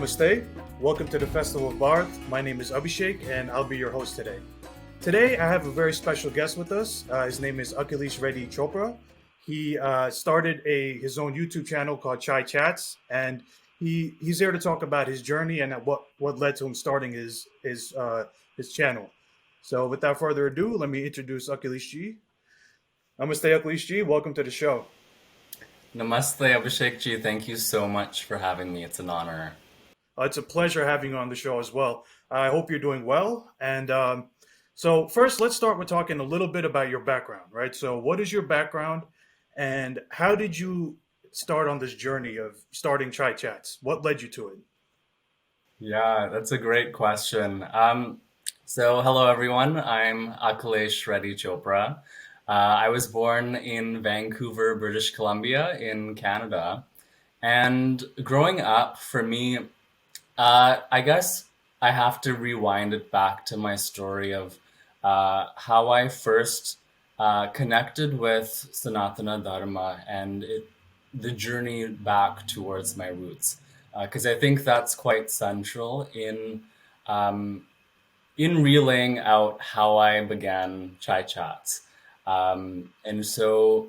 Namaste. Welcome to the Festival of Bharat. My name is Abhishek and I'll be your host today. Today I have a very special guest with us. His name is Akhilesh Reddy Chopra. He started his own YouTube channel called Chai Chats, and he's here to talk about his journey and what led to him starting his channel. So without further ado, let me introduce Akhilesh ji. Namaste, Akhilesh ji. Welcome to the show. Namaste, Abhishek ji. Thank you so much for having me. It's an honor. It's a pleasure having you on the show as well. I hope you're doing well. And so, first, let's start with talking a little bit about your background, right? So, what is your background, and how did you start on this journey of starting Chai Chats? What led you to it? Yeah, that's a great question. Hello everyone. I'm Akhilesh Reddy Chopra. I was born in Vancouver, British Columbia, in Canada. And growing up, for me, I guess I have to rewind it back to my story of how I first connected with Sanatana Dharma and the journey back towards my roots. Because I think that's quite central um, in relaying out how I began Chai Chats. And so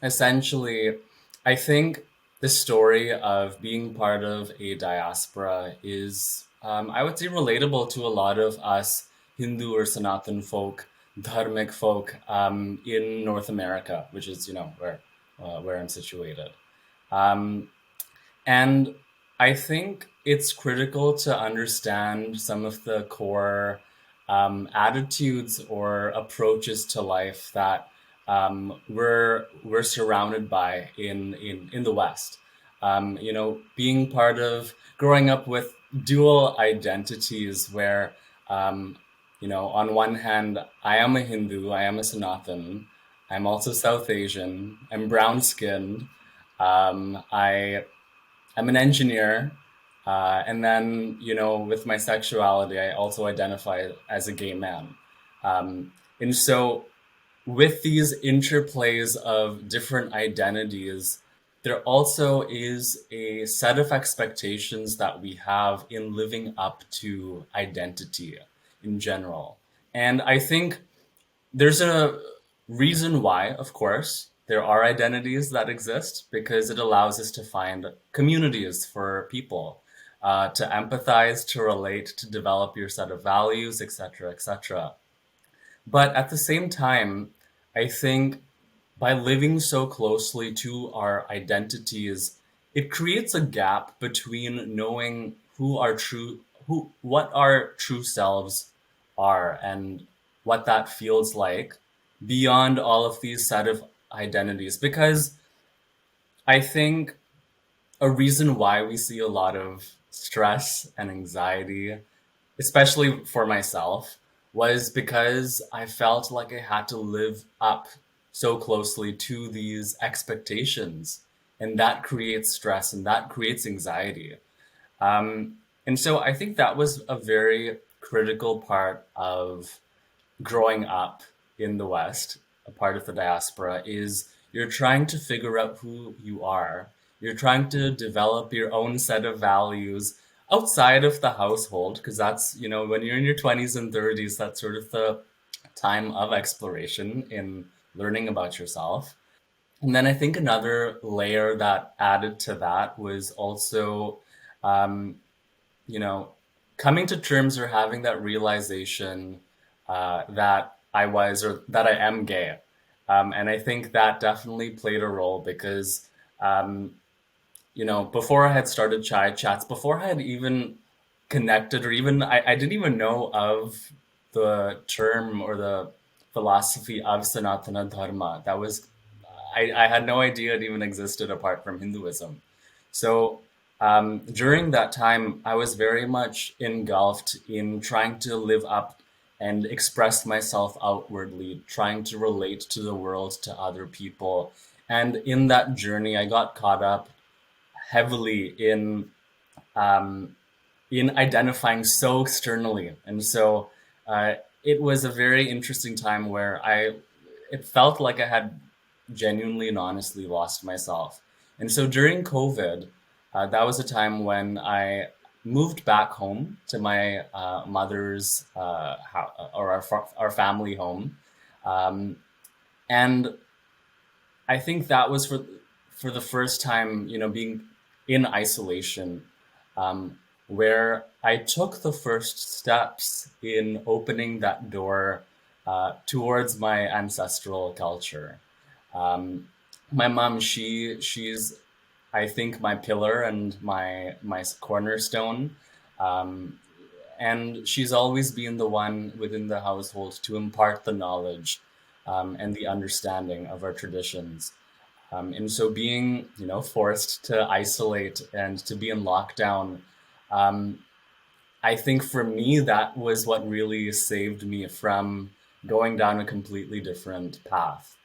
essentially, I think the story of being part of a diaspora is, I would say, relatable to a lot of us Hindu or Sanatan folk, dharmic folk in North America, which is, where I'm situated. Um, and I think it's critical to understand some of the core attitudes or approaches to life that we're surrounded by in the West. Being part of growing up with dual identities where, on one hand, I am a Hindu, I am a Sanatan, I'm also South Asian, I'm brown skinned, I'm an engineer. And then, with my sexuality, I also identify as a gay man. And so with these interplays of different identities, there also is a set of expectations that we have in living up to identity in general. And I think there's a reason why, of course, there are identities that exist because it allows us to find communities for people, to empathize, to relate, to develop your set of values, etc., etc. But at the same time, I think by living so closely to our identities, it creates a gap between knowing what our true selves are and what that feels like beyond all of these set of identities. Because I think a reason why we see a lot of stress and anxiety, especially for myself, was because I felt like I had to live up so closely to these expectations. And that creates stress and that creates anxiety. And so I think that was a very critical part of growing up in the West, a part of the diaspora, is you're trying to figure out who you are. You're trying to develop your own set of values outside of the household, because that's, when you're in your 20s and 30s, that's sort of the time of exploration in learning about yourself. And then I think another layer that added to that was also, um, you know, coming to terms or having that realization that I was or that I am gay. And I think that definitely played a role because, um, before I had started Chai Chats, before I had even connected or even, I didn't even know of the term or the philosophy of Sanatana Dharma. I had no idea it even existed apart from Hinduism. So during that time, I was very much engulfed in trying to live up and express myself outwardly, trying to relate to the world, to other people. And in that journey, I got caught up heavily um, in identifying so externally. And so it was a very interesting time where it felt like I had genuinely and honestly lost myself. And so during COVID, that was a time when I moved back home to my mother's or our family home, um, and I think that was for the first time, being in isolation, where I took the first steps in opening that door towards my ancestral culture. Um, my mom, she's I think my pillar and my cornerstone. Um, and she's always been the one within the household to impart the knowledge and the understanding of our traditions. And so being, forced to isolate and to be in lockdown, um, I think for me, that was what really saved me from going down a completely different path.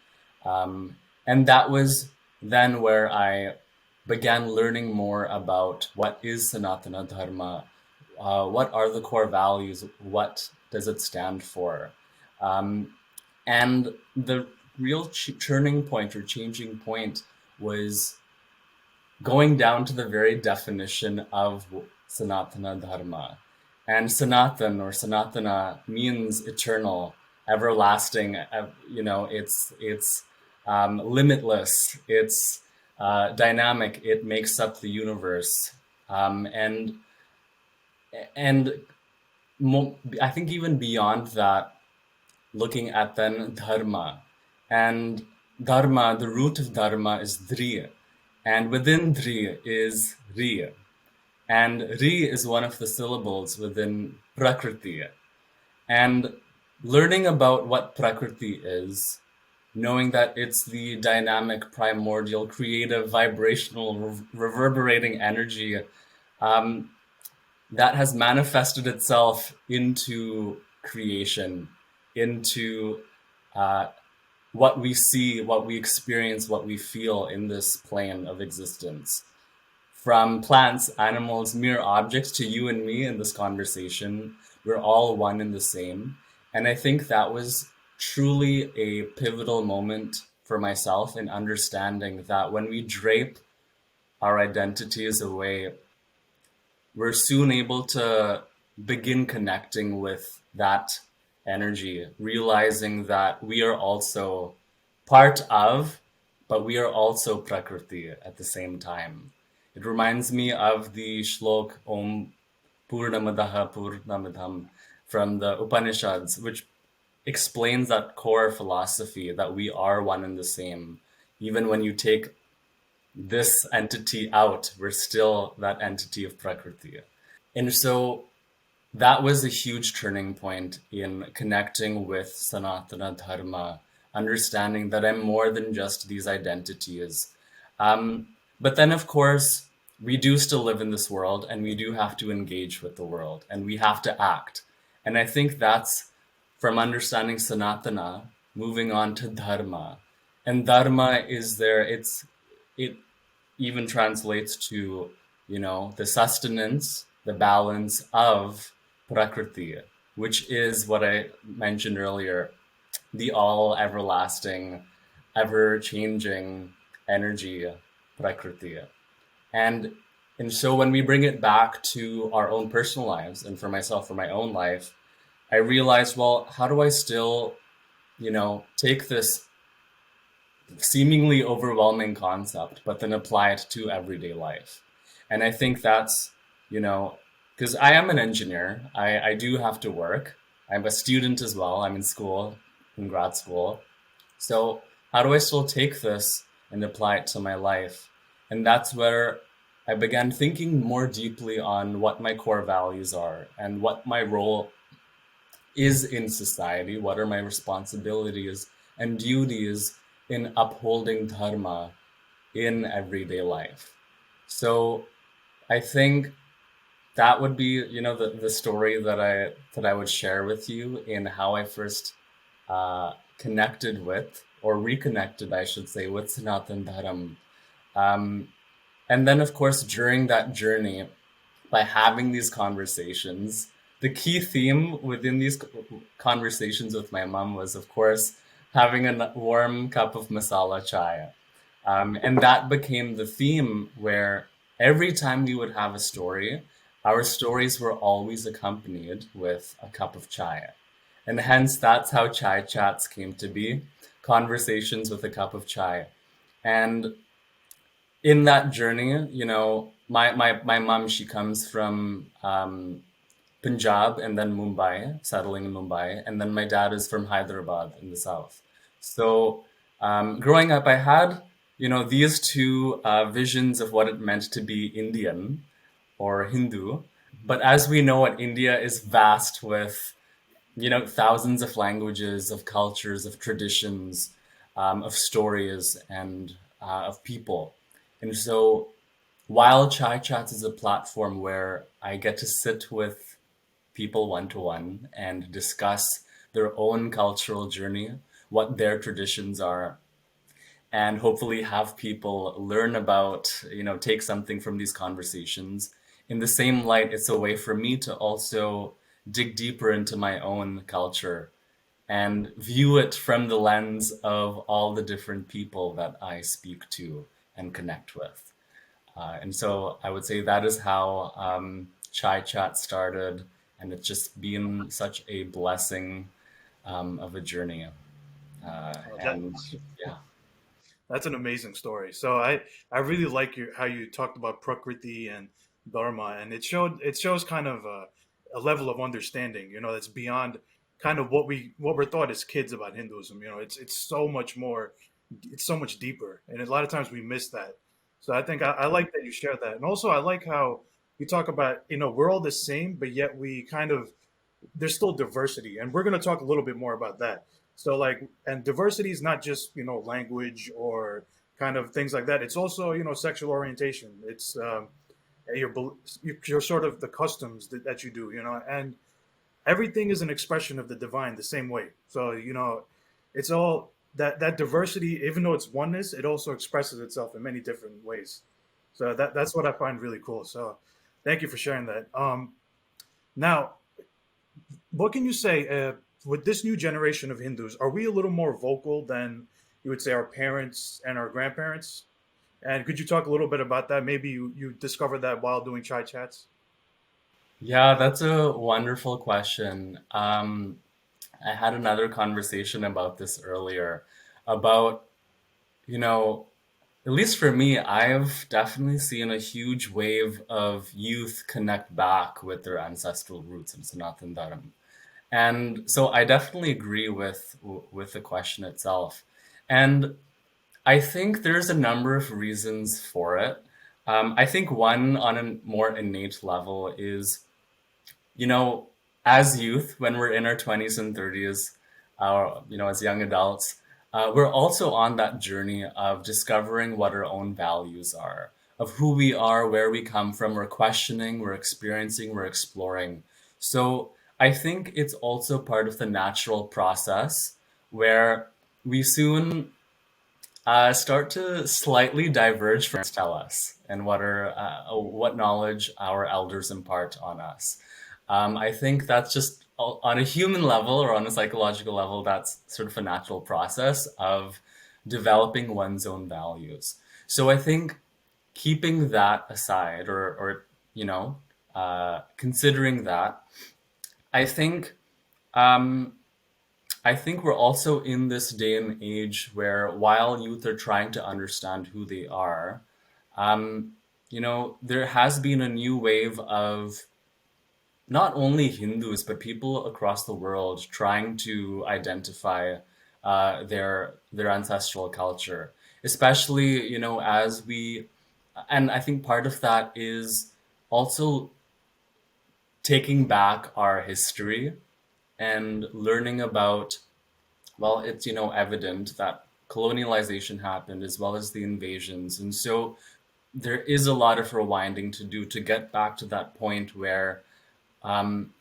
Um, and that was then where I began learning more about what is Sanatana Dharma, what are the core values, what does it stand for. Um, and the real turning point or changing point was going down to the very definition of Sanatana Dharma. And Sanatan or Sanatana means eternal, everlasting. It's limitless. It's dynamic. It makes up the universe, and I think even beyond that, looking at then dharma, and dharma. The root of dharma is dri, and within dri is ri. And ri is one of the syllables within prakriti. And learning about what prakriti is, knowing that it's the dynamic, primordial, creative, vibrational, reverberating energy um, that has manifested itself into creation, into uh, what we see, what we experience, what we feel in this plane of existence. From plants, animals, mere objects to you and me in this conversation, we're all one and the same. And I think that was truly a pivotal moment for myself in understanding that when we drape our identities away, we're soon able to begin connecting with that energy, realizing that we are also part of, but we are also Prakriti at the same time. It reminds me of the shlok Om Purnamadaha Purnamidham from the Upanishads, which explains that core philosophy that we are one and the same. Even when you take this entity out, we're still that entity of Prakriti. And so that was a huge turning point in connecting with Sanatana Dharma, understanding that I'm more than just these identities. But then, of course, we do still live in this world and we do have to engage with the world and we have to act. And I think that's from understanding Sanatana, moving on to Dharma. And Dharma is there, it even translates to, the sustenance, the balance of Prakriti, which is what I mentioned earlier, the all everlasting, ever changing energy, Prakriti. And and so when we bring it back to our own personal lives, and for myself, for my own life, I realized, well, how do I still, take this seemingly overwhelming concept, but then apply it to everyday life? And I think that's, because I am an engineer, I do have to work. I'm a student as well. I'm in school, in grad school. So how do I still take this and apply it to my life? And that's where I began thinking more deeply on what my core values are and what my role is in society, what are my responsibilities and duties in upholding dharma in everyday life. So I think that would be, the story that I would share with you in how I first connected with, or reconnected, I should say, with Sanatan Dharma. Um, and then, of course, during that journey, by having these conversations, the key theme within these conversations with my mom was, of course, having a warm cup of masala chai. And that became the theme where every time we would have a story, our stories were always accompanied with a cup of chai. And hence, that's how chai chats came to be, conversations with a cup of chai. And in that journey, my mom, she comes from Punjab and then Mumbai, settling in Mumbai. And then my dad is from Hyderabad in the south. So growing up, I had, these two visions of what it meant to be Indian or Hindu. But as we know it, India is vast with, thousands of languages, of cultures, of traditions, of stories, and of people. And so while Chai Chats is a platform where I get to sit with people one to one and discuss their own cultural journey, what their traditions are, and hopefully have people learn about, take something from these conversations. In the same light, it's a way for me to also dig deeper into my own culture and view it from the lens of all the different people that I speak to and connect with. And so I would say that is how Chai Chat started, and it's just been such a blessing of a journey. Oh, And yeah. that's an amazing story. So I really like how you talked about Prakriti and Dharma, and it shows kind of a level of understanding, that's beyond kind of what we're taught as kids about Hinduism. It's so much more, it's so much deeper, and a lot of times we miss that. So I think I like that you share that, and also I like how you talk about, we're all the same, but yet we kind of, there's still diversity, and we're going to talk a little bit more about that. So like, and diversity is not just, language or kind of things like that. It's also, sexual orientation. It's your sort of the customs that you do, and everything is an expression of the divine the same way. So it's all that diversity, even though it's oneness, it also expresses itself in many different ways. So that's what I find really cool. So thank you for sharing that. Now, what can you say with this new generation of Hindus? Are we a little more vocal than you would say our parents and our grandparents? And could you talk a little bit about that? Maybe you discovered that while doing chai chats. Yeah, that's a wonderful question. I had another conversation about this earlier about, you know, at least for me, I've definitely seen a huge wave of youth connect back with their ancestral roots in Sanatan Dharma. And so I definitely agree with the question itself. And I think there's a number of reasons for it. I think one on a more innate level is, you know, as youth, when we're in our 20s and 30s, as young adults, we're also on that journey of discovering what our own values are, of who we are, where we come from. We're questioning, we're experiencing, we're exploring. So I think it's also part of the natural process where we soon start to slightly diverge from what tell us and what knowledge our elders impart on us. I think that's just on a human level or on a psychological level, that's sort of a natural process of developing one's own values. So I think keeping that aside or considering that, I think um, I think we're also in this day and age where while youth are trying to understand who they are, um, there has been a new wave of not only Hindus, but people across the world trying to identify their ancestral culture, especially, and I think part of that is also taking back our history and learning about, well, it's, evident that colonialization happened as well as the invasions. And so there is a lot of rewinding to do to get back to that point where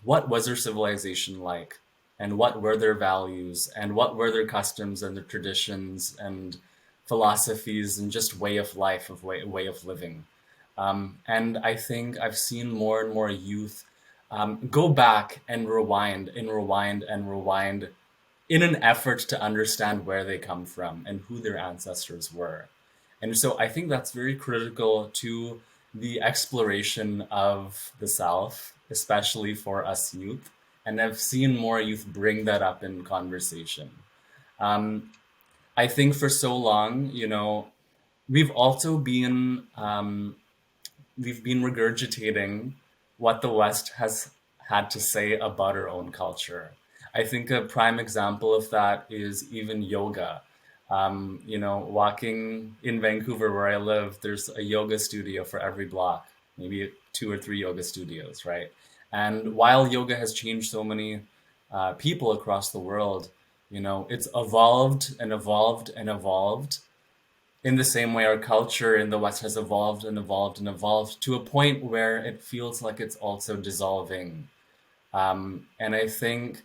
what was their civilization like? And what were their values? And what were their customs and their traditions and philosophies and just way of life, way of living? And I think I've seen more and more youth go back and rewind and rewind and rewind in an effort to understand where they come from and who their ancestors were. And so I think that's very critical to the exploration of the self, especially for us youth. And I've seen more youth bring that up in conversation. Um, I think for so long, we've also been we've been regurgitating what the West has had to say about our own culture. I think a prime example of that is even yoga. Walking in Vancouver where I live, there's a yoga studio for every block, maybe two or three yoga studios, right? And while yoga has changed so many people across the world, it's evolved and evolved and evolved in the same way our culture in the West has evolved and evolved and evolved to a point where it feels like it's also dissolving. And I think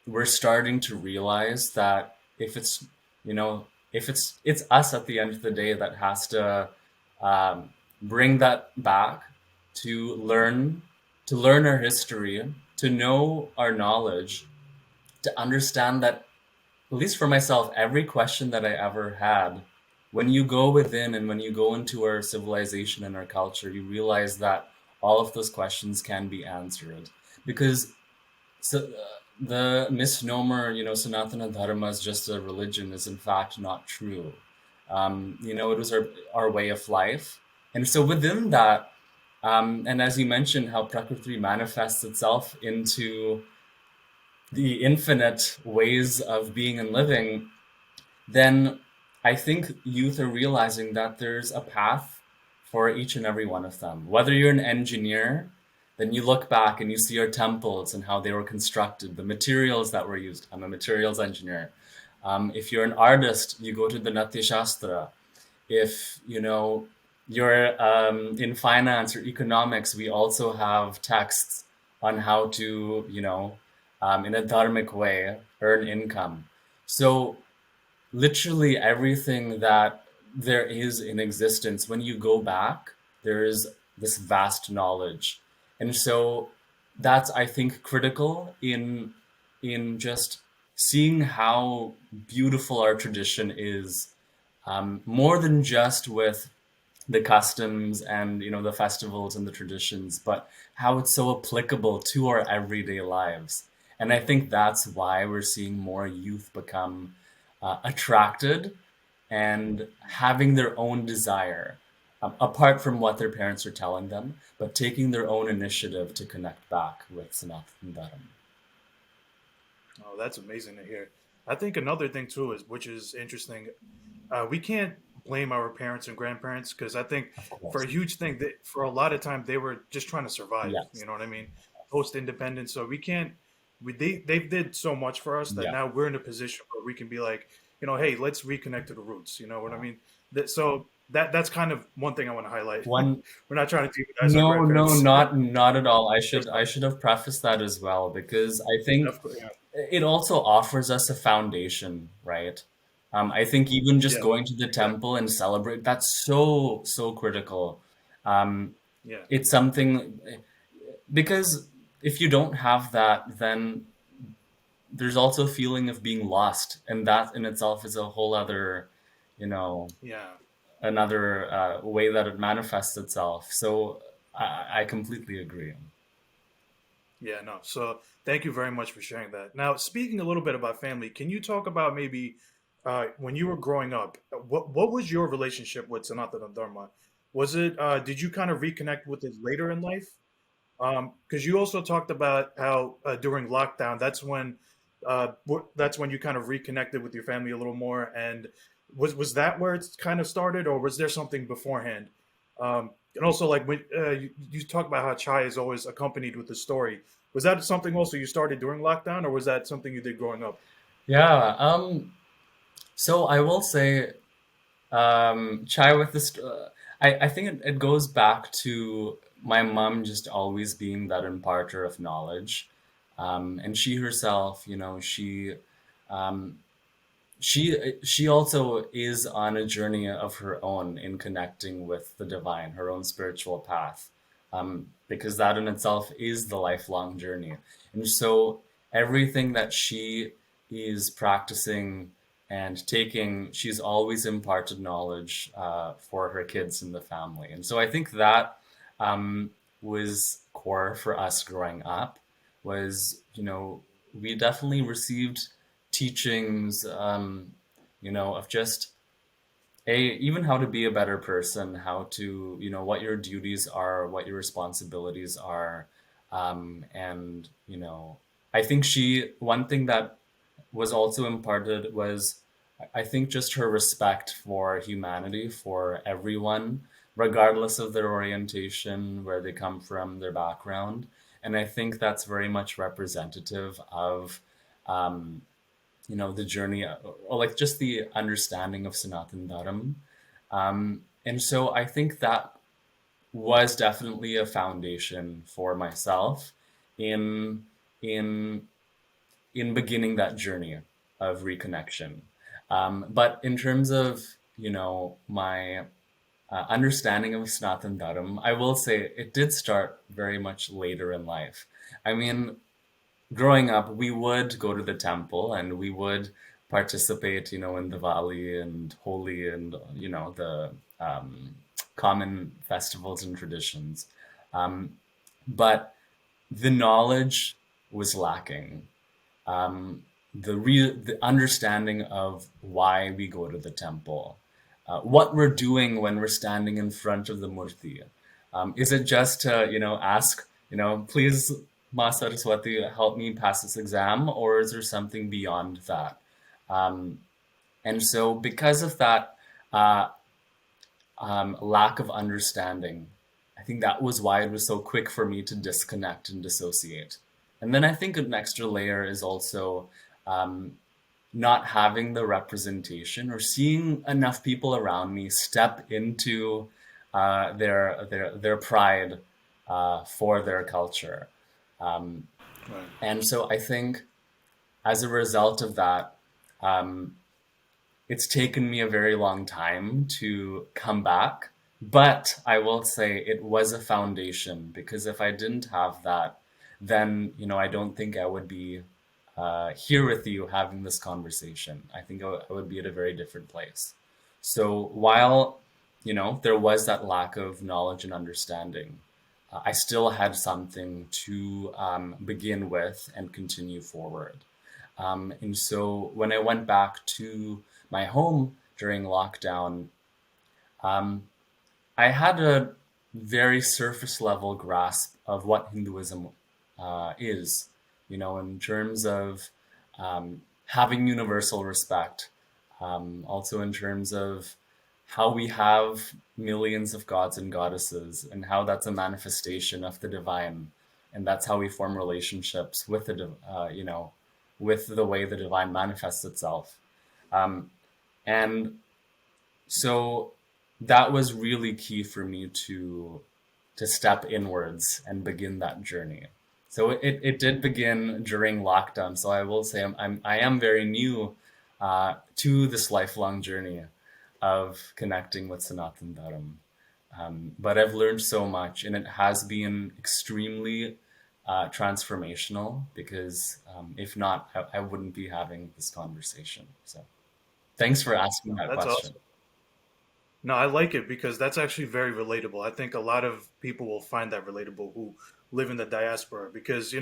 we're starting to realize that if it's, if it's us at the end of the day that has to um, bring that back to learn our history, to know our knowledge, to understand that at least for myself, every question that I ever had, when you go within and when you go into our civilization and our culture, you realize that all of those questions can be answered. Because the misnomer, Sanatana Dharma is just a religion is in fact not true. It was our way of life. And so within that, and as you mentioned, how Prakriti manifests itself into the infinite ways of being and living, then I think youth are realizing that there's a path for each and every one of them. Whether you're an engineer, then you look back and you see our temples and how they were constructed, the materials that were used. I'm a materials engineer. If you're an artist, you go to the Natya Shastra. If you're in finance or economics, we also have texts on how to in a dharmic way earn income. So literally everything that there is in existence, when you go back, there is this vast knowledge. And so that's, I think, critical in just seeing how beautiful our tradition is, more than just with the customs and the festivals and the traditions, but how it's so applicable to our everyday lives. And I think that's why we're seeing more youth become attracted and having their own desire, apart from what their parents are telling them, but taking their own initiative to connect back with Sanatan Dharma. Oh, that's amazing to hear. I think another thing too is, which is interesting, we can't blame our parents and grandparents because I think Of for course. a huge thing that for a lot of time they were just trying to survive. You Yes. know what I mean? Post independence, so we can't. They did so much for us that Yeah. now we're in a position where we can be like, hey, let's reconnect to the roots. You know what I mean? That's kind of one thing I want to highlight. One We're not trying to demonize our No, no, grandparents. not at all. Of I should have prefaced that as well because I think course, yeah, it also offers us a foundation, right? I think even just yeah, going to the exactly. temple and celebrate, that's so, so critical. Um, Yeah, it's something because if you don't have that, then there's also a feeling of being lost, and that in itself is a whole other, you know, yeah. another way that it manifests itself. So I completely agree. Yeah, no. So thank you very much for sharing that. Now, speaking a little bit about family, can you talk about maybe when you were growing up, what was your relationship with Sanatana Dharma? Was it did you kind of reconnect with it later in life? Because you also talked about how during lockdown, that's when you kind of reconnected with your family a little more. And was that where it's kind of started, or was there something beforehand? And also, like when you talk about how chai is always accompanied with the story, was that something also you started during lockdown, or was that something you did growing up? Yeah. So I will say, chai with this. I think it goes back to my mom just always being that imparter of knowledge, and she herself, um, she also is on a journey of her own in connecting with the divine, her own spiritual path, because that in itself is the lifelong journey. And so everything that she is practicing and taking, she's always imparted knowledge for her kids and the family. And so I think that um, was core for us growing up, was, we definitely received teachings, of just even how to be a better person, how to, what your duties are, what your responsibilities are. And, I think one thing that was also imparted was, I think, just her respect for humanity, for everyone, regardless of their orientation, where they come from, their background. And I think that's very much representative of, um, the journey, or like just the understanding of Sanatan Dharma. And so I think that was definitely a foundation for myself in in in beginning that journey of reconnection. But in terms of, my understanding of Sanatan Dharma, I will say it did start very much later in life. I mean, growing up, we would go to the temple and we would participate, in Diwali and Holi and, the common festivals and traditions. Um, but the knowledge was lacking. The understanding of why we go to the temple, what we're doing when we're standing in front of the murti. Is it just to, ask, please, Ma Saraswati, help me pass this exam, or is there something beyond that? Um, and so, because of that uh, lack of understanding, I think that was why it was so quick for me to disconnect and dissociate. And then I think an extra layer is also um, not having the representation or seeing enough people around me step into their pride for their culture. Um, Right. and so I think as a result of that, um, it's taken me a very long time to come back. But I will say it was a foundation, because if I didn't have that, then, I don't think I would be here with you having this conversation. I think I would be at a very different place. So while, there was that lack of knowledge and understanding, I still had something to begin with and continue forward. And so when I went back to my home during lockdown, um, I had a very surface level grasp of what Hinduism is, in terms of having universal respect, also in terms of how we have millions of gods and goddesses, and how that's a manifestation of the divine, and that's how we form relationships with with the way the divine manifests itself. Um, and so that was really key for me to step inwards and begin that journey. So it did begin during lockdown. So I will say I am very new to this lifelong journey of connecting with Sanatan Dharma. But I've learned so much, and it has been extremely transformational, because if not, I wouldn't be having this conversation. So thanks for asking that That's question. awesome. No, I like it because that's actually very relatable. I think a lot of people will find that relatable who live in the diaspora because,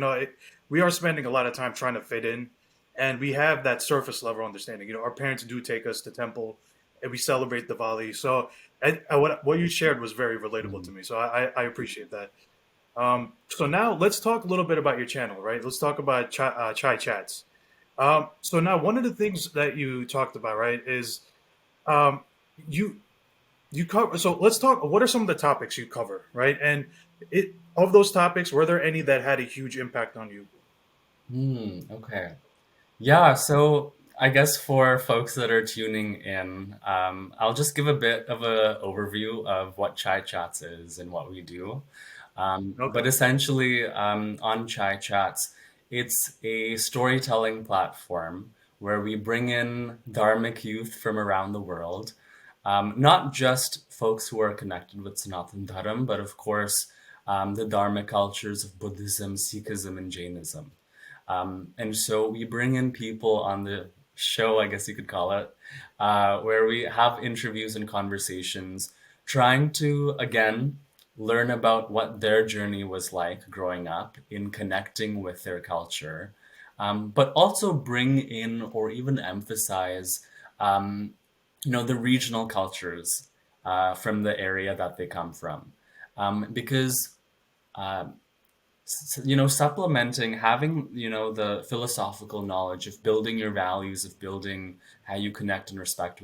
we are spending a lot of time trying to fit in, and we have that surface level understanding. Our parents do take us to temple and we celebrate Diwali. So what you shared was very relatable to Mm. me. So I appreciate that. So now let's talk a little bit about your channel, right? Let's talk about Chai Chats. So now one of the things that you talked about, right, is um, you you cover. So let's talk. What are some of the topics you cover, right? And of those topics, were there any that had a huge impact on you? Okay. Yeah, so I guess for folks that are tuning in, I'll just give a bit of an overview of what Chai Chats is and what we do. But Okay. essentially, on Chai Chats, it's a storytelling platform where we bring in Dharmic youth from around the world, not just folks who are connected with Sanatan Dharma, but of course, the Dharmic cultures of Buddhism, Sikhism, and Jainism. And so we bring in people on the show, I guess you could call it, where we have interviews and conversations, trying to, again, learn about what their journey was like growing up in connecting with their culture, but also bring in or even emphasize, um, the regional cultures from the area that they come from. Because supplementing, having, the philosophical knowledge of building your values, of building how you connect and respect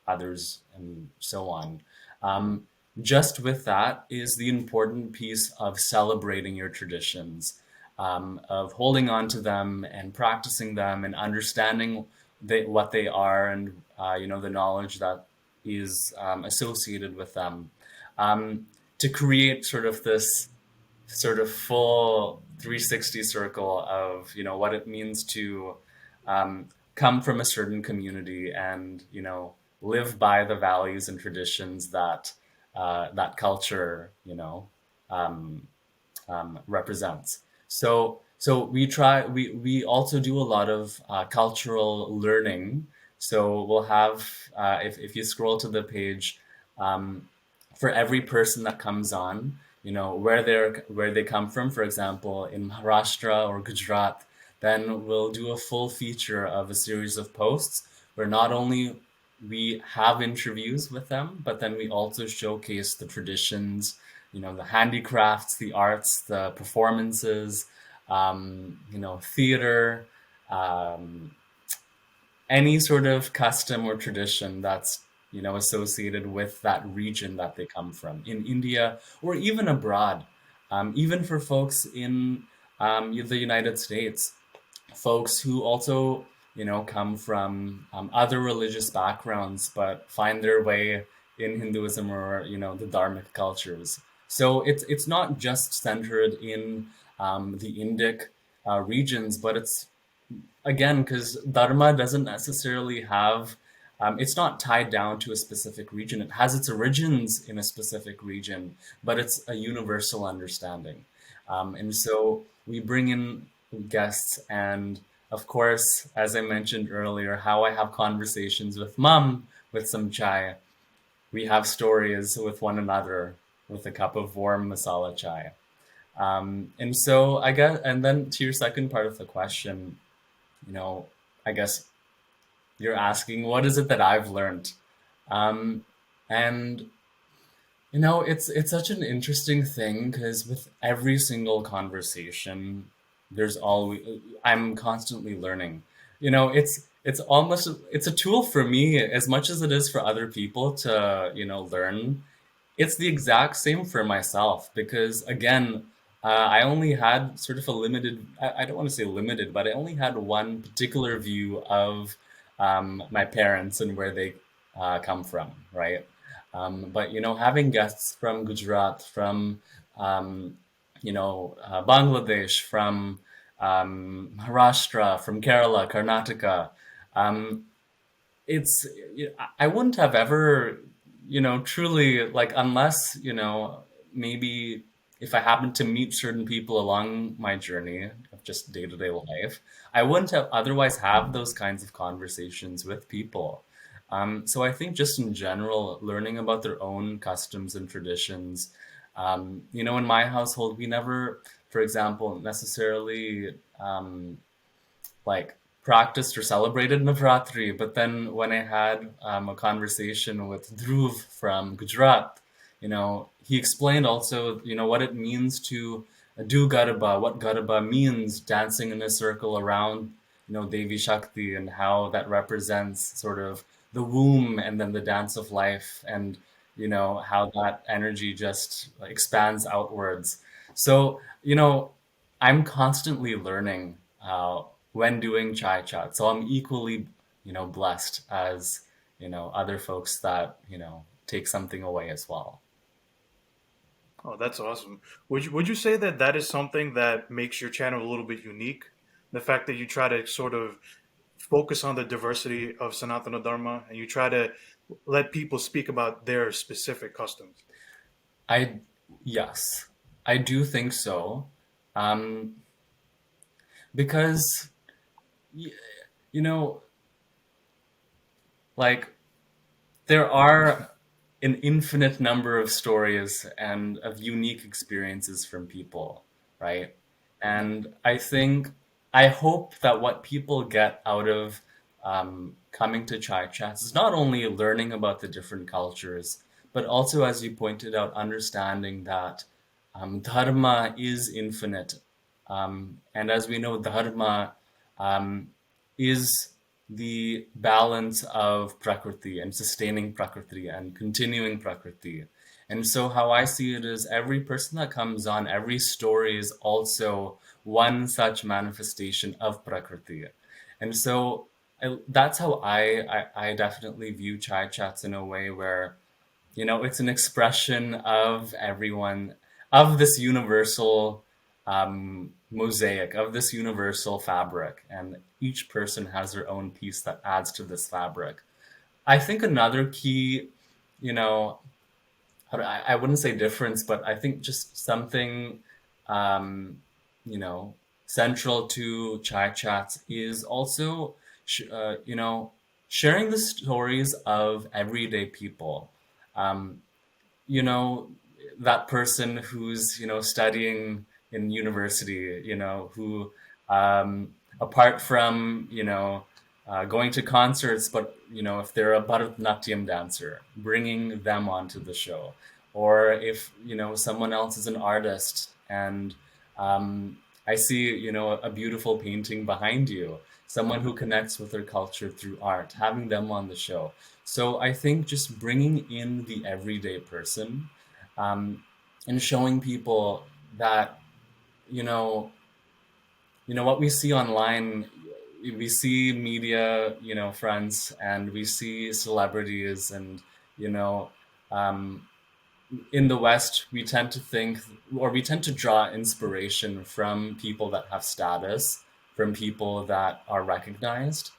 others, and so on. Um, just with that is the important piece of celebrating your traditions, of holding on to them and practicing them and understanding what they are, and the knowledge that is associated with them, to create sort of full 360 circle of what it means to come from a certain community, and live by the values and traditions that that culture um, represents. So we also do a lot of cultural learning. So we'll have, if you scroll to the page, um, for every person that comes on, where they come from. For example, in Maharashtra or Gujarat, then we'll do a full feature of a series of posts where not only we have interviews with them, but then we also showcase the traditions, the handicrafts, the arts, the performances, theater, um, any sort of custom or tradition that's associated with that region that they come from in India or even abroad, even for folks in the United States, folks who also come from other religious backgrounds but find their way in Hinduism or the Dharmic cultures. So it's not just centered in the Indic regions, but it's, again, because Dharma doesn't necessarily have, it's not tied down to a specific region. It has its origins in a specific region, but it's a universal understanding. And so we bring in guests, and of course, as I mentioned earlier, how I have conversations with mom with some chai, we have stories with one another with a cup of warm masala chai. And so I guess, and then to your second part of the question, you know, I guess you're asking, what is it that I've learned? Um, and it's such an interesting thing because with every single conversation, there's always I'm constantly learning. It's almost it's a tool for me as much as it is for other people to learn. It's the exact same for myself because, again, I only had sort of a limited, I don't want to say limited, but I only had one particular view of my parents and where they come from, right? But, having guests from Gujarat, from, Bangladesh, from Maharashtra, from Kerala, Karnataka, um, it's I wouldn't have ever truly, like, unless maybe if I happened to meet certain people along my journey of just day-to-day life, I wouldn't have otherwise have those kinds of conversations with people. So I think just in general, learning about their own customs and traditions. In my household, we never, for example, necessarily like practiced or celebrated Navratri. But then when I had a conversation with Dhruv from Gujarat, he explained also, what it means to do Garba, what Garba means, dancing in a circle around, Devi Shakti, and how that represents sort of the womb and then the dance of life, and how that energy just expands outwards. So, I'm constantly learning when doing chai chat. So I'm equally, blessed as, other folks that, take something away as well. Oh, that's awesome. Would you say that that is something that makes your channel a little bit unique? The fact that you try to sort of focus on the diversity of Sanatana Dharma and you try to let people speak about their specific customs. I, yes, I do think so. Um, because you know, like there are an infinite number of stories and of unique experiences from people, right? And I hope that what people get out of coming to Chai Chats is not only learning about the different cultures, but also, as you pointed out, understanding that dharma is infinite. And as we know, dharma um, is the balance of prakriti and sustaining prakriti and continuing prakriti. And so, how I see it is every person that comes on, every story is also one such manifestation of prakriti. And so, that's how I definitely view Chai Chats in a way where it's an expression of everyone, of this universal mosaic, of this universal fabric, and each person has their own piece that adds to this fabric. I think another key, you know, I wouldn't say difference, but I think just something, um, you know, central to Chai Chats is also, sharing the stories of everyday people. Um, you know, that person who's, studying in university, who, apart from, going to concerts, but, if they're a Bharatanatyam dancer, bringing them onto the show. Or if, someone else is an artist and I see, a beautiful painting behind you, someone who connects with their culture through art, having them on the show. So I think just bringing in the everyday person, um, and showing people that you know what we see online, we see media, friends, and we see celebrities, and you know, um, in the West, we tend to think, or we tend to draw inspiration from people that have status, from people that are recognized.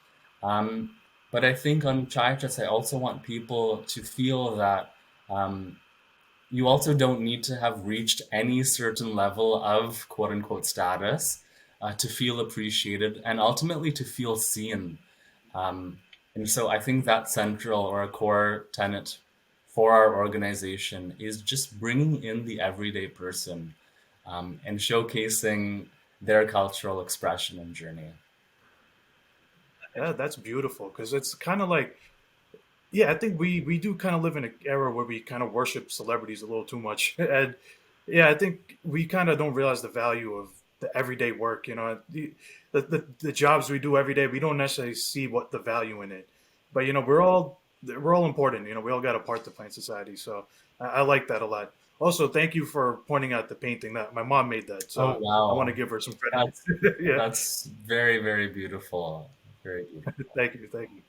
Um, but I think on Chai Chats, I also want people to feel that um, you also don't need to have reached any certain level of quote unquote status to feel appreciated and ultimately to feel seen. Um, and so I think that central or a core tenet for our organization is just bringing in the everyday person and showcasing their cultural expression and journey. Yeah, that's beautiful because it's kind of like, yeah, I think we do kind of live in an era where we kind of worship celebrities a little too much, and yeah, I think we kind of don't realize the value of the everyday work. The jobs we do every day, we don't necessarily see what the value in it, but we're all important. We all got a part to play in society, so I like that a lot. Also, thank you for pointing out the painting that my mom made that, Oh, so I want to wow. give her some That's, credit. Yeah, that's very, very beautiful. Very beautiful. thank you.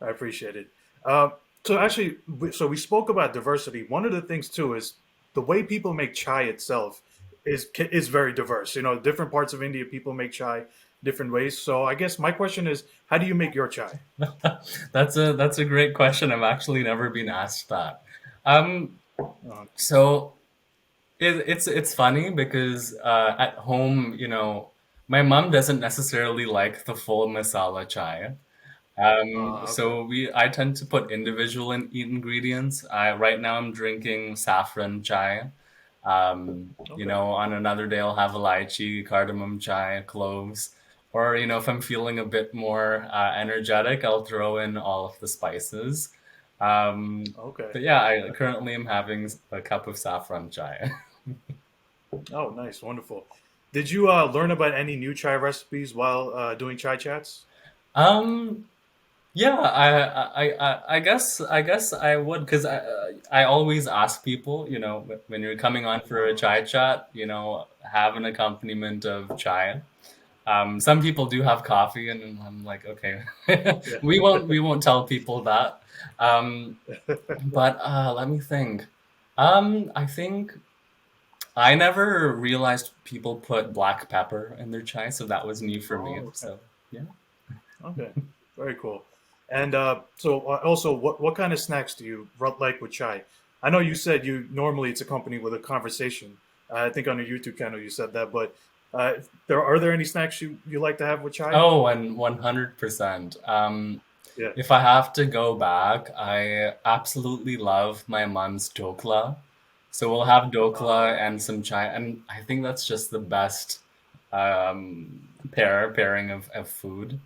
I appreciate it. Uh, so actually, so we spoke about diversity. One of the things too is the way people make chai itself is very diverse. Different parts of India, people make chai different ways. So I guess my question is, how do you make your chai? That's a great question. I've actually never been asked that. Um, Uh, so it's funny because at home, my mom doesn't necessarily like the full masala chai. okay, So I tend to put individual ingredients. Right now I'm drinking saffron chai. okay, On another day I'll have lychee, cardamom chai, cloves. Or, if I'm feeling a bit more energetic, I'll throw in all of the spices. okay. But yeah, I currently am having a cup of saffron chai. Oh, nice, wonderful. Did you learn about any new chai recipes while doing chai chats? Um, Yeah, I guess I would because I always ask people, when you're coming on for a Uh, chai chat, have an accompaniment of chai. Some people do have coffee, and I'm like, okay, yeah. we won't tell people that. Um, but let me think. I think I never realized people put black pepper in their chai, so that was new for me. Oh, okay. So yeah. Okay, very cool. And also, what kind of snacks do you like with chai? I know you said you normally it's accompanied with a conversation. I think on your YouTube channel you said that, but Are there any snacks you like to have with chai? Oh, and 100%. Yeah. If I have to go back, I absolutely love my mom's dokla. So we'll have dokla Uh, and some chai, and I think that's just the best pairing of food.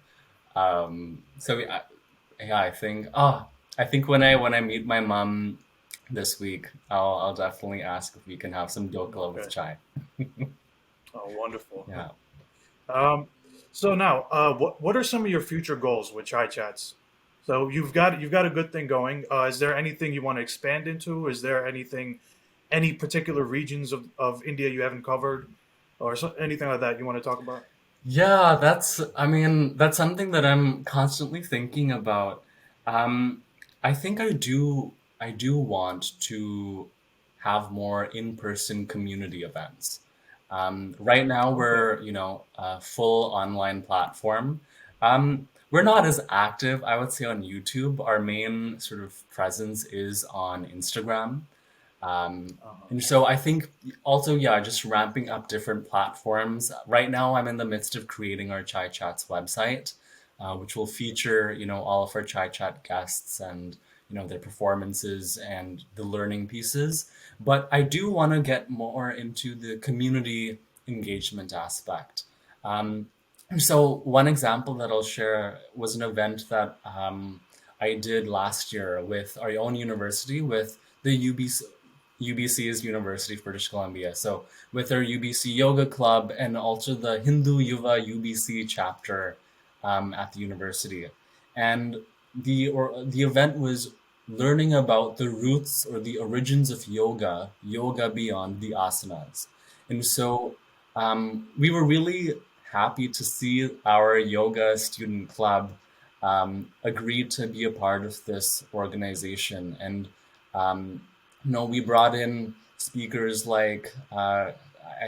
So yeah, I think when I meet my mom this week, I'll definitely ask if we can have some dokla with okay. chai. Oh, wonderful. Yeah. Um, so now, what are some of your future goals with chai chats? So you've got a good thing going. Is there anything you want to expand into? Is there any particular regions of India you haven't covered, or anything like that you want to talk about? Yeah, I mean, that's something that I'm constantly thinking about. Um, I think I do want to have more in-person community events. Right now Okay. we're, a full online platform. We're not as active, I would say, on YouTube. Our main sort of presence is on Instagram. Um, Uh-huh. and so I think also, yeah, just ramping up different platforms. Right now, I'm in the midst of creating our Chai Chats website, which will feature, all of our Chai Chat guests and, their performances and the learning pieces. But I do want to get more into the community engagement aspect. Um, so one example that I'll share was an event that I did last year with our own university, with the UBC is University of British Columbia. So with our UBC Yoga Club and also the Hindu Yuva UBC chapter at the university, and the event was learning about the roots or the origins of yoga beyond the asanas, and so we were really happy to see our yoga student club agree to be a part of this organization. And um, we brought in speakers like I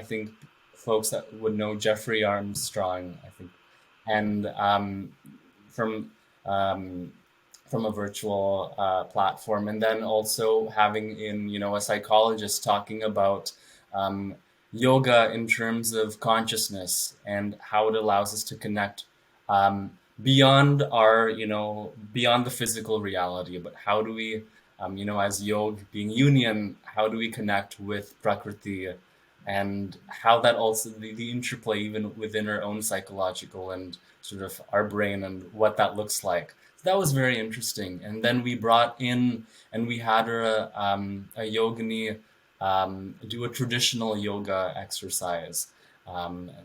think folks that would know Jeffrey Armstrong, I think, and from um, from a virtual platform, and then also having in a psychologist talking about um, yoga in terms of consciousness and how it allows us to connect beyond our beyond the physical reality, but how do we as yoga being union, how do we connect with prakriti, and how that also the interplay even within our own psychological and sort of our brain and what that looks like. So that was very interesting. And then we brought in and we had a yogini do a traditional yoga exercise,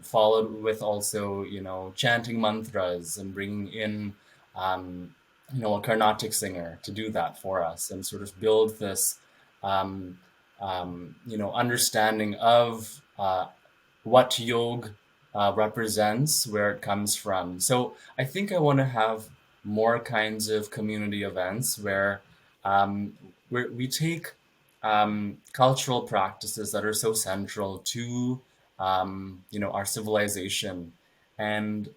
followed with also chanting mantras and bringing in um, a Carnatic singer to do that for us and sort of build this um, understanding of what yoga represents, where it comes from. So I think I want to have more kinds of community events um, where we take cultural practices that are so central to our civilization, and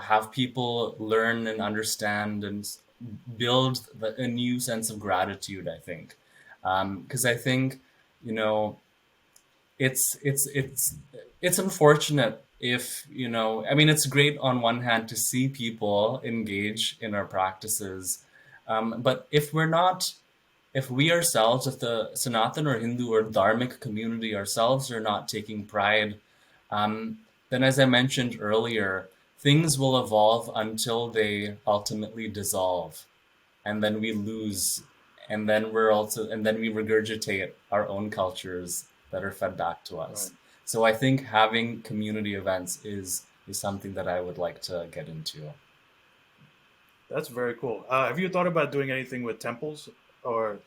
have people learn and understand and build a new sense of gratitude. I think because I think you know it's it's unfortunate if I mean, it's great on one hand to see people engage in our practices, but if we ourselves, if the Sanatan or Hindu or Dharmic community ourselves are not taking pride, um, then as I mentioned earlier, things will evolve until they ultimately dissolve, and then we lose, and then we regurgitate our own cultures that are fed back to Right. us. So I think having community events is something that I would like to get into. That's very cool. Have you thought about doing anything with temples or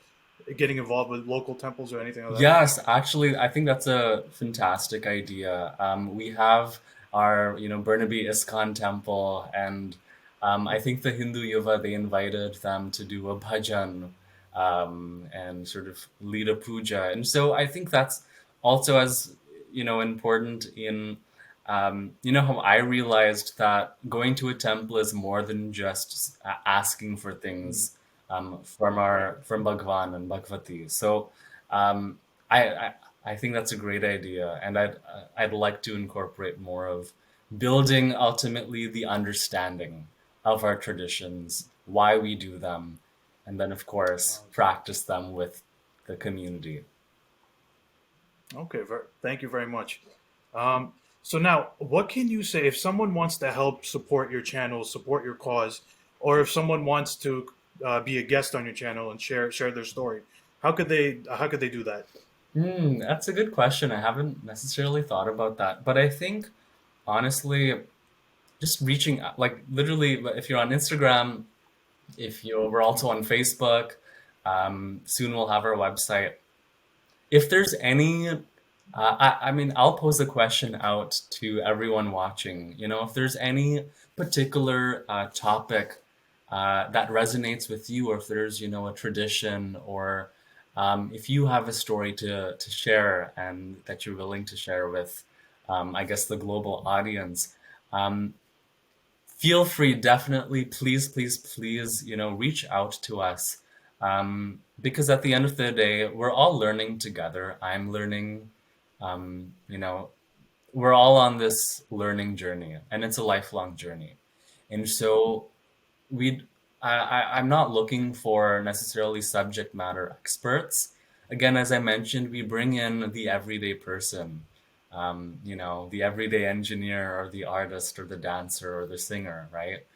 getting involved with local temples or anything like that? Yes, actually, I think that's a fantastic idea. We have our, Burnaby ISKCON temple, and I think the Hindu Yuva, they invited them to do a bhajan and sort of lead a puja. And so I think that's also as, important in, how I realized that going to a temple is more than just asking for Mm, things right. from Bhagwan and Bhagavati. So um, I I think that's a great idea, and I'd like to incorporate more of building ultimately the understanding of our traditions, why we do them, and then of course practice them with the community. Okay, thank you very much. Um, so now, what can you say if someone wants to help support your channel, support your cause, or if someone wants to be a guest on your channel and share their story? How could they do that? That's a good question. I haven't necessarily thought about that, but I think honestly, just reaching out, like literally, if you're on Instagram, if you're, we're also on Facebook, soon we'll have our website. If there's any, I mean, I'll pose a question out to everyone watching. You know, if there's any particular topic that resonates with you, or if there's, you know, a tradition, or if you have a story to share and that you're willing to share with, I guess, the global audience, um, feel free, definitely, please, please, please, you know, reach out to us. Because at the end of the day, we're all learning together. I'm learning, you know, we're all on this learning journey, and it's a lifelong journey. And so we I'm not looking for necessarily subject matter experts. Again, as I mentioned, we bring in the everyday person, you know, the everyday engineer or the artist or the dancer or the singer, right?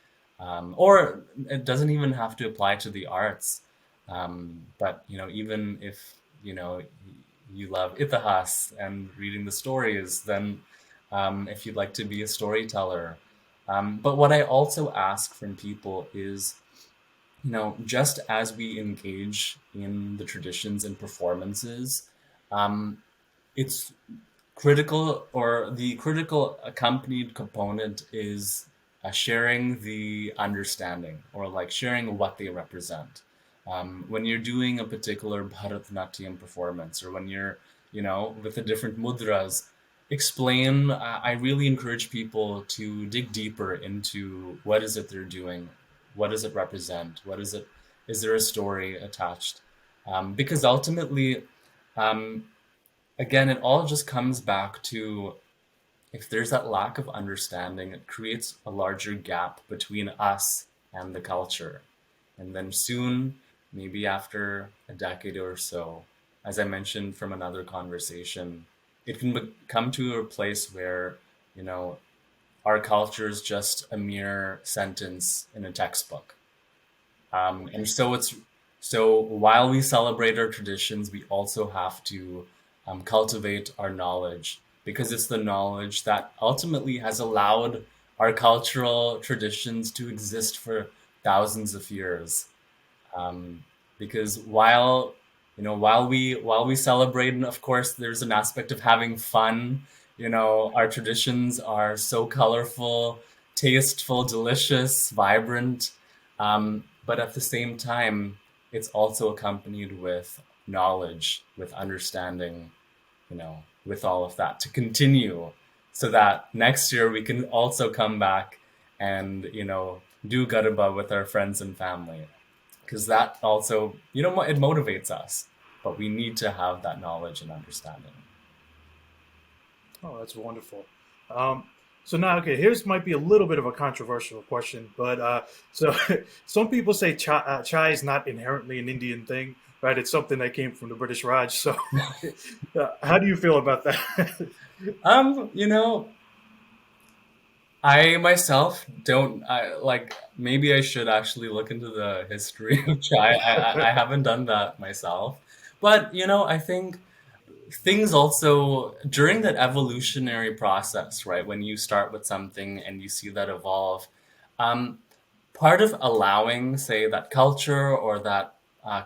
Or it doesn't even have to apply to the arts. But you know, even if you know you love Ithahas and reading the stories, then if you'd like to be a storyteller, but what I also ask from people is, you know, just as we engage in the traditions and performances, um, it's critical, or the critical accompanied component is sharing the understanding, or like sharing what they represent. When you're doing a particular Bharatanatyam performance, or when you're, you know, with the different mudras, explain. I really encourage people to dig deeper into what is it they're doing, what does it represent, what is it, is there a story attached? Because ultimately, um, again, it all just comes back to, if there's that lack of understanding, it creates a larger gap between us and the culture. And then soon, maybe after a decade or so, as I mentioned from another conversation, it can come to a place where, you know, our culture is just a mere sentence in a textbook. And so it's, so while we celebrate our traditions, we also have to cultivate our knowledge, because it's the knowledge that ultimately has allowed our cultural traditions to exist for thousands of years. Um, because while, you know, while we celebrate, and of course there's an aspect of having fun, you know, our traditions are so colorful, tasteful, delicious, vibrant, but at the same time it's also accompanied with knowledge, with understanding, you know, with all of that to continue, so that next year we can also come back and, you know, do Garba with our friends and family, because that also, you know, it motivates us, but we need to have that knowledge and understanding. Oh, that's wonderful. Um, so now, okay, here's might be a little bit of a controversial question, but so some people say chai is not inherently an Indian thing, right? It's something that came from the British Raj. So, how do you feel about that? You know, I myself don't, I like, maybe I should actually look into the history of chai. I haven't done that myself, but you know, I think things also during that evolutionary process, right? When you start with something and you see that evolve, um, part of allowing, say, that culture or that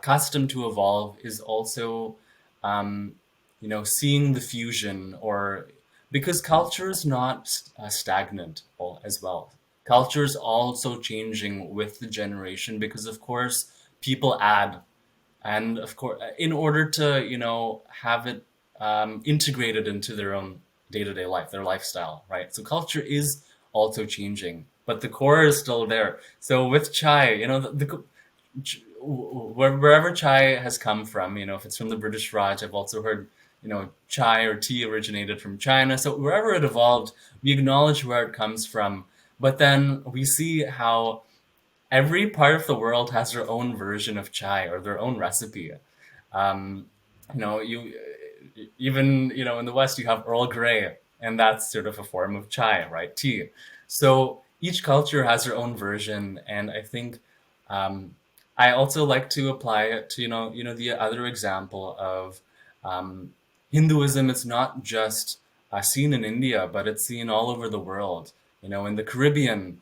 custom to evolve is also, um, you know, seeing the fusion, or because culture is not stagnant as well. Culture is also changing with the generation, because of course people add, and of course in order to, you know, have it integrated into their own day-to-day life, their lifestyle, right? So culture is also changing, but the core is still there. So with chai, you know, wherever chai has come from, you know, if it's from the British Raj, I've also heard, chai or tea originated from China. So wherever it evolved, we acknowledge where it comes from. But then we see how every part of the world has their own version of chai or their own recipe. Um, you even in the West you have Earl Grey, and that's sort of a form of chai, right? Tea. So each culture has their own version, and I think um, I also like to apply it to the other example of um, Hinduism. It's not just seen in India, but it's seen all over the world. In the Caribbean,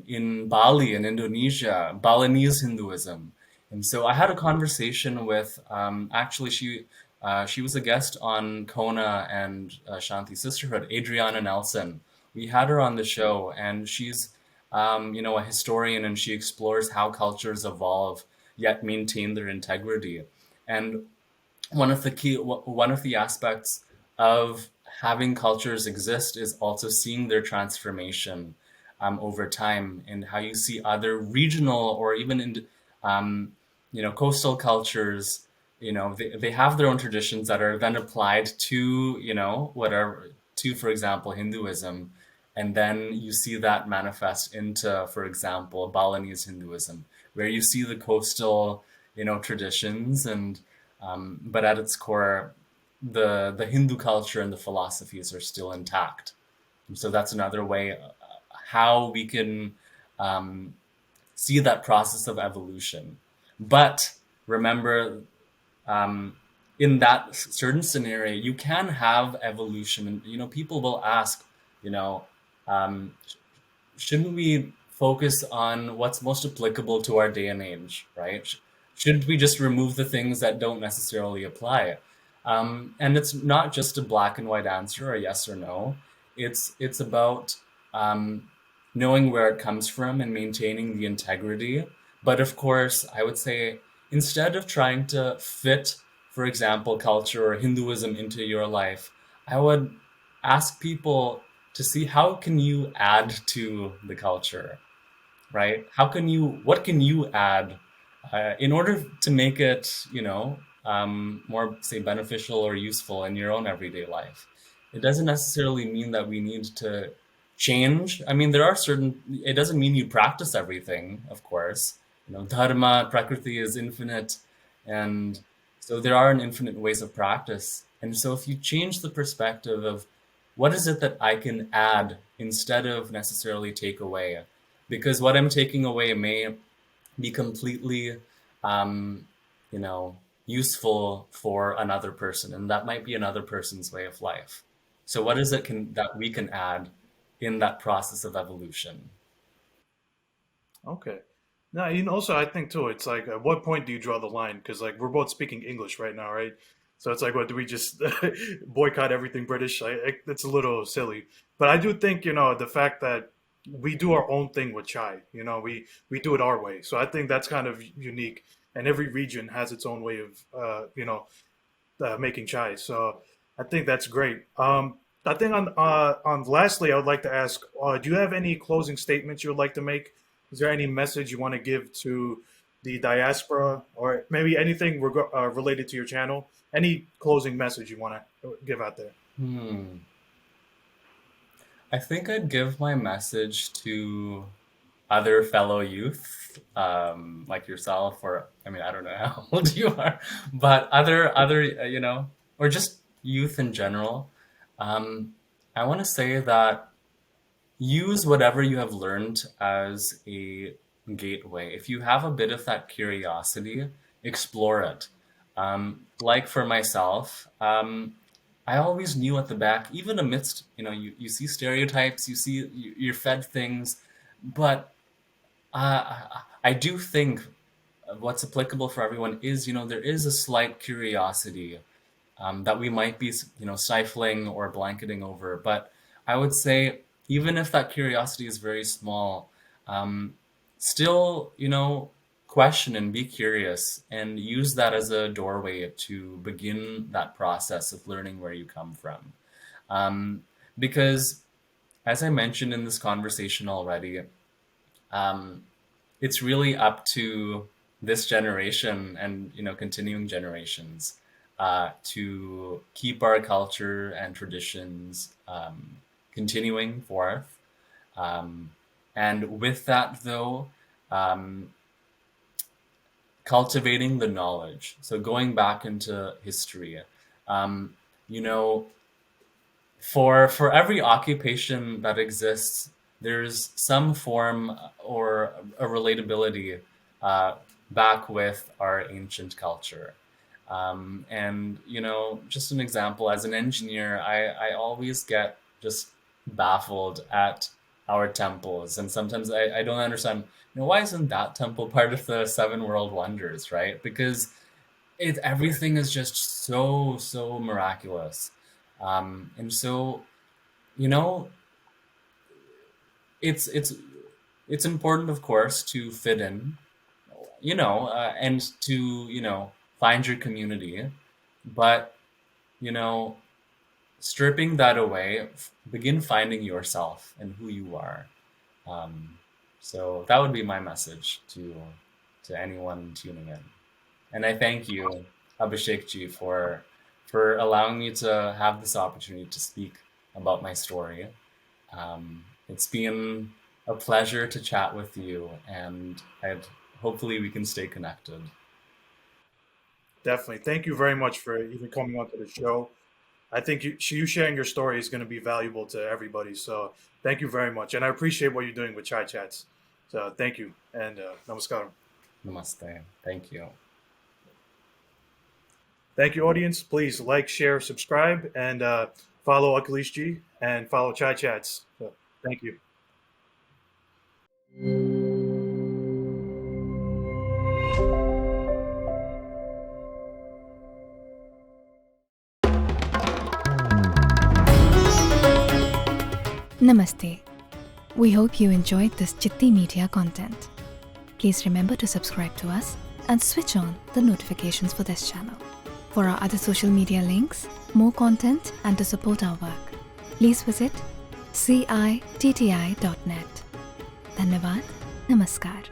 in Bali, in Indonesia, Balinese Hinduism. And so I had a conversation with actually she was a guest on Kona and Shanti Sisterhood, Adriana Nelson. We had her on the show, and she's a historian, and she explores how cultures evolve yet maintain their integrity. And one of the aspects of having cultures exist is also seeing their transformation over time, and how you see other regional or even coastal cultures. They have their own traditions that are then applied to whatever, to, for example, Hinduism, and then you see that manifest into, for example, Balinese Hinduism, where you see the coastal traditions, and but at its core, the Hindu culture and the philosophies are still intact. And so that's another way how we can um, see that process of evolution. But remember, um, in that certain scenario, you can have evolution, and people will ask, you know, um, shouldn't we focus on what's most applicable to our day and age, right? Shouldn't we just remove the things that don't necessarily apply? And it's not just a black and white answer, a yes or no. It's about um, knowing where it comes from and maintaining the integrity. But of course, I would say instead of trying to fit, for example, culture or Hinduism into your life, I would ask people to see how can you add to the culture, right? What can you add in order to make it, more, say, beneficial or useful in your own everyday life? It doesn't necessarily mean that we need to change. I mean, it doesn't mean you practice everything, of course. Dharma, Prakriti is infinite. And so there are an infinite ways of practice. And so if you change the perspective of what is it that I can add instead of necessarily take away, because what I'm taking away may be completely, um, you know, useful for another person, and that might be another person's way of life. So, what is it that we can add in that process of evolution? Okay. Now, also I think too, it's like at what point do you draw the line? Because like we're both speaking English right now, right? So it's like, what do we just boycott everything British? It's a little silly, but I do think the fact that we do our own thing with chai. We do it our way. So I think that's kind of unique, and every region has its own way of making chai. So I think that's great. I think on lastly, I would like to ask, do you have any closing statements you would like to make? Is there any message you want to give to the diaspora, or maybe anything related to your channel? Any closing message you want to give out there? Hmm. I think I'd give my message to other fellow youth, like yourself, or I mean, I don't know how old you are, but other, or just youth in general. Um, I want to say that use whatever you have learned as a gateway. If you have a bit of that curiosity, explore it. Like for myself, I always knew at the back, even amidst, you see stereotypes, you're fed things, but I do think what's applicable for everyone is, there is a slight curiosity that we might be, stifling or blanketing over. But I would say, even if that curiosity is very small, um, still, question and be curious and use that as a doorway to begin that process of learning where you come from. Um, because, as I mentioned in this conversation already, um, it's really up to this generation and continuing generations to keep our culture and traditions continuing forth. And with that, though, cultivating the knowledge. So going back into history, you know, for every occupation that exists, there's some form or a relatability back with our ancient culture. And just an example, as an engineer, I always get just baffled at our temples, and sometimes I don't understand, why isn't that temple part of the seven world wonders, right? Because everything is just so miraculous. And so, you know, it's important, of course, to fit in, and to, find your community. But, stripping that away, begin finding yourself and who you are. So that would be my message to anyone tuning in. And I thank you, Abhishek ji, for allowing me to have this opportunity to speak about my story. It's been a pleasure to chat with you, and hopefully we can stay connected. Definitely. Thank you very much for even coming onto the show. I think you sharing your story is going to be valuable to everybody. So thank you very much. And I appreciate what you're doing with Chai Chats. So thank you. And namaskaram. Namaste. Thank you. Thank you, audience. Please like, share, subscribe, and follow Akhilesh Ji and follow Chai Chats. So, thank you. Namaste. We hope you enjoyed this Chitti Media content. Please remember to subscribe to us and switch on the notifications for this channel. For our other social media links, more content, and to support our work, please visit citti.net. Dhanyavad. Namaskar.